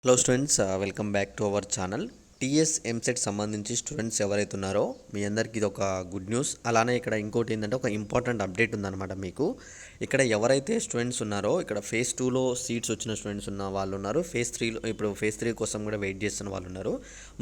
Hello students, welcome back to our channel. TS EAMCET సంబంధించి students ఎవరైతే ఉన్నారో మీ అందరికీ ఇది ఒక గుడ్ న్యూస్. అలానే ఇక్కడ ఇంకోటి ఏంటంటే ఒక ఇంపార్టెంట్ అప్డేట్ ఉందన్నమాట మీకు. ఇక్కడ ఎవరైతే స్టూడెంట్స్ ఉన్నారో ఇక్కడ ఫేజ్ 2లో సీట్స్ వచ్చిన స్టూడెంట్స్ ఉన్న వాళ్ళు ఉన్నారు. ఫేజ్ 3 కోసం కూడా వెయిట్ చేస్తున్న వాళ్ళు ఉన్నారు.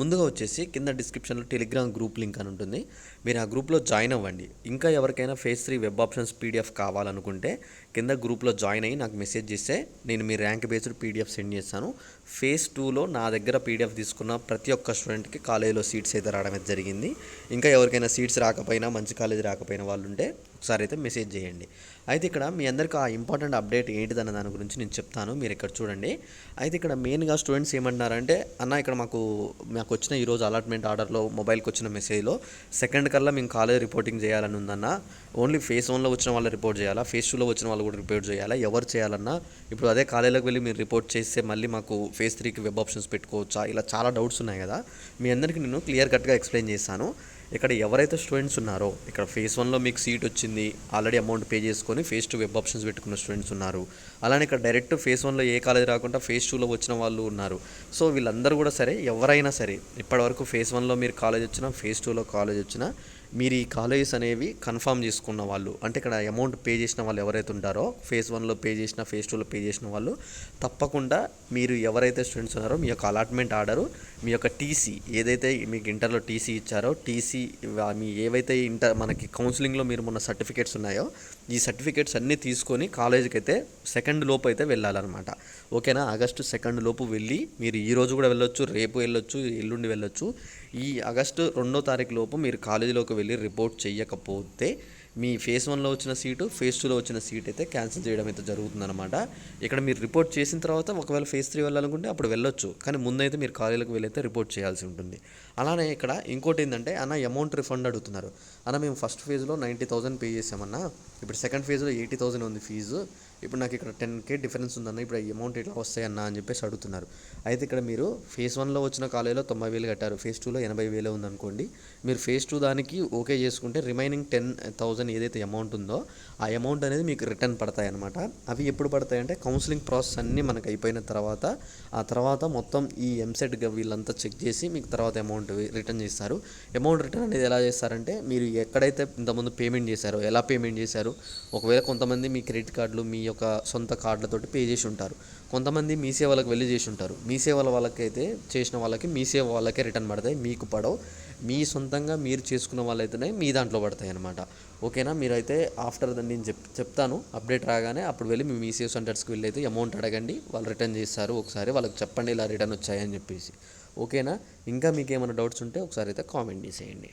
ముందుగా వచ్చేసి కింద డిస్క్రిప్షన్లో టెలిగ్రామ్ గ్రూప్ లింక్ అని ఉంటుంది. మీరు ఆ గ్రూప్లో జాయిన్ అవ్వండి. ఇంకా ఎవరికైనా ఫేజ్ 3 వెబ్ ఆప్షన్స్ పీడిఎఫ్ కావాలనుకుంటే కింద గ్రూప్లో జాయిన్ అయ్యి నాకు మెసేజ్ చేస్తే నేను మీ ర్యాంక్ బేస్డ్ పీడిఎఫ్ సెండ్ చేస్తాను. ఫేజ్ 2లో నా దగ్గర పీడిఎఫ్ తీసుకున్న ప్రతి ఒక్క స్టూడెంట్కి కాలేజీలో సీట్స్ అయితే రావడం అయితే జరిగింది. ఇంకా ఎవరికైనా సీట్స్ రాకపోయినా, మంచి కాలేజీ రాకపోయినా వాళ్ళు ఉంటే ఒకసారి అయితే మెసేజ్ చేయండి. అయితే ఇక్కడ మీ అందరికీ ఆ ఇంపార్టెంట్ అప్డేట్ ఏంటిదన్న దాని గురించి నేను చెప్తాను. మీరు ఇక్కడ చూడండి. అయితే ఇక్కడ మెయిన్గా స్టూడెంట్స్ ఏమంటున్నారంటే, అన్న ఇక్కడ మాకు వచ్చిన ఈరోజు అలాట్మెంట్ ఆర్డర్లో మొబైల్కి వచ్చిన మెసేజ్లో సెకండ్ కల్లా మేము కాలేజ్ రిపోర్టింగ్ చేయాలని ఉందన్న. ఓన్లీ ఫేజ్ 1లో వచ్చిన వాళ్ళు రిపోర్ట్ చేయాలా, ఫేజ్ 2లో వచ్చిన వాళ్ళు కూడా రిపోర్ట్ చేయాలా, ఎవరు చేయాలన్నా ఇప్పుడు అదే కాలేజీలోకి వెళ్ళి మీరు రిపోర్ట్ చేస్తే మళ్ళీ మాకు ఫేజ్ 3కి వెబ్ ఆప్షన్స్ పెట్టుకోవచ్చా, ఇలా చాలా డౌట్స్ ఉన్నాయి కదా. మీ అందరికీ నేను క్లియర్ కట్గా ఎక్స్ప్లెయిన్ చేస్తాను. ఇక్కడ ఎవరైతే స్టూడెంట్స్ ఉన్నారో ఇక్కడ ఫేజ్ 1లో మీకు సీట్ వచ్చింది, ఆల్రెడీ అమౌంట్ పే చేసుకొని ఫేజ్ 2 వెబ్ ఆప్షన్స్ పెట్టుకున్న స్టూడెంట్స్ ఉన్నారు. అలానే ఇక్కడ డైరెక్ట్ ఫేజ్ 1లో ఏ కాలేజ్ రాకుండా ఫేజ్ 2లో వచ్చిన వాళ్ళు ఉన్నారు. సో వీళ్ళందరూ కూడా సరే, ఎవరైనా సరే ఇప్పటివరకు ఫేజ్ 1లో మీరు కాలేజ్ వచ్చినా, ఫేజ్ 2లో కాలేజ్ వచ్చినా మీరు ఈ కాలేజెస్ అనేవి కన్ఫర్మ్ చేసుకున్న వాళ్ళు, అంటే ఇక్కడ అమౌంట్ పే చేసిన వాళ్ళు ఎవరైతే ఉంటారో ఫేజ్ 1లో పే చేసిన, ఫేజ్ 2లో పే చేసిన వాళ్ళు తప్పకుండా మీరు ఎవరైతే స్టూడెంట్స్ ఉన్నారో మీ యొక్క అలాట్మెంట్ ఆర్డరు, మీ యొక్క టీసీ ఏదైతే మీకు ఇంటర్లో టీసీ ఇచ్చారో టీసీ, మీ ఏవైతే మనకి కౌన్సిలింగ్లో మీరు మొన్న సర్టిఫికేట్స్ ఉన్నాయో ఈ సర్టిఫికేట్స్ అన్నీ తీసుకొని కాలేజీకి అయితే 2 లోపు అయితే వెళ్ళాలన్నమాట. ఓకేనా? ఆగస్టు 2 లోపు వెళ్ళి మీరు ఈరోజు కూడా వెళ్ళొచ్చు, రేపు వెళ్ళొచ్చు, ఎల్లుండి వెళ్ళొచ్చు. ఈ ఆగస్టు 2వ తారీఖు లోపు మీరు కాలేజీలోకి వెళ్ళి రిపోర్ట్ చేయకపోతే మీ ఫేజ్ 1లో వచ్చిన సీటు, ఫేజ్ 2లో వచ్చిన సీట్ అయితే క్యాన్సిల్ చేయడం అయితే జరుగుతుందన్నమాట. ఇక్కడ మీరు రిపోర్ట్ చేసిన తర్వాత ఒకవేళ ఫేజ్ 3 వెళ్ళాలనుకుంటే అప్పుడు వెళ్ళొచ్చు, కానీ ముందైతే మీరు కాలేజీలోకి వెళ్ళైతే రిపోర్ట్ చేయాల్సి ఉంటుంది. అలానే ఇక్కడ ఇంకోటి ఏంటంటే, అన్న అమౌంట్ రిఫండ్ అడుగుతున్నారు. అన్న మేము ఫస్ట్ ఫేజ్లో 90,000 పే చేసామన్నా, ఇప్పుడు సెకండ్ ఫేజ్లో 80,000 ఉంది ఫీజు, ఇప్పుడు నాకు ఇక్కడ 10K డిఫరెన్స్ ఉందన్న, ఇప్పుడు ఈ అమౌంట్ ఎట్లా వస్తాయన్నా అని చెప్పేసి అడుగుతున్నారు. అయితే ఇక్కడ మీరు ఫేజ్ 1లో వచ్చిన కాలేజీలో 90,000 కట్టారు, ఫేజ్ 2లో 80,000 ఉందనుకోండి. మీరు ఫేజ్ 2 దానికి ఓకే చేసుకుంటే రిమైనింగ్ 10,000 ఏదైతే అమౌంట్ ఉందో ఆ అమౌంట్ అనేది మీకు రిటర్న్ పడతాయి అనమాట. అవి ఎప్పుడు పడతాయంటే కౌన్సిలింగ్ ప్రాసెస్ అన్నీ మనకు అయిపోయిన తర్వాత, ఆ తర్వాత మొత్తం ఈ ఎంసెట్ వీళ్ళంతా చెక్ చేసి మీకు తర్వాత అమౌంట్ రిటర్న్ చేస్తారు. అమౌంట్ రిటర్న్ అనేది ఎలా చేస్తారంటే, మీరు ఎక్కడైతే ఇంతకుముందు పేమెంట్ చేశారో, ఎలా పేమెంట్ చేశారు, ఒకవేళ కొంతమంది మీ క్రెడిట్ కార్డులు, మీ యొక్క సొంత కార్డులతోటి పే చేసి ఉంటారు, కొంతమంది మీ సేవలకు వెళ్ళి చేసి ఉంటారు. మీ సేవల వాళ్ళకైతే చేసిన వాళ్ళకి మీ సేవ వాళ్ళకే రిటర్న్ పడతాయి, మీకు పడవు. మీ సొంతంగా మీరు చేసుకున్న వాళ్ళైతేనే మీ దాంట్లో పడతాయి అనమాట. ఓకేనా? మీరైతే ఆఫ్టర్ నేను చెప్తాను అప్డేట్ రాగానే, అప్పుడు వెళ్ళి మీ సేవ్ సెంటర్స్కి వెళ్ళి అయితే అమౌంట్ అడగండి, వాళ్ళు రిటర్న్ చేస్తారు. ఒకసారి వాళ్ళకి చెప్పండి ఇలా రిటర్న్ వచ్చాయని చెప్పేసి. ఓకేనా? ఇంకా మీకు ఏమైనా డౌట్స్ ఉంటే ఒకసారి అయితే కామెంట్ చేసేయండి.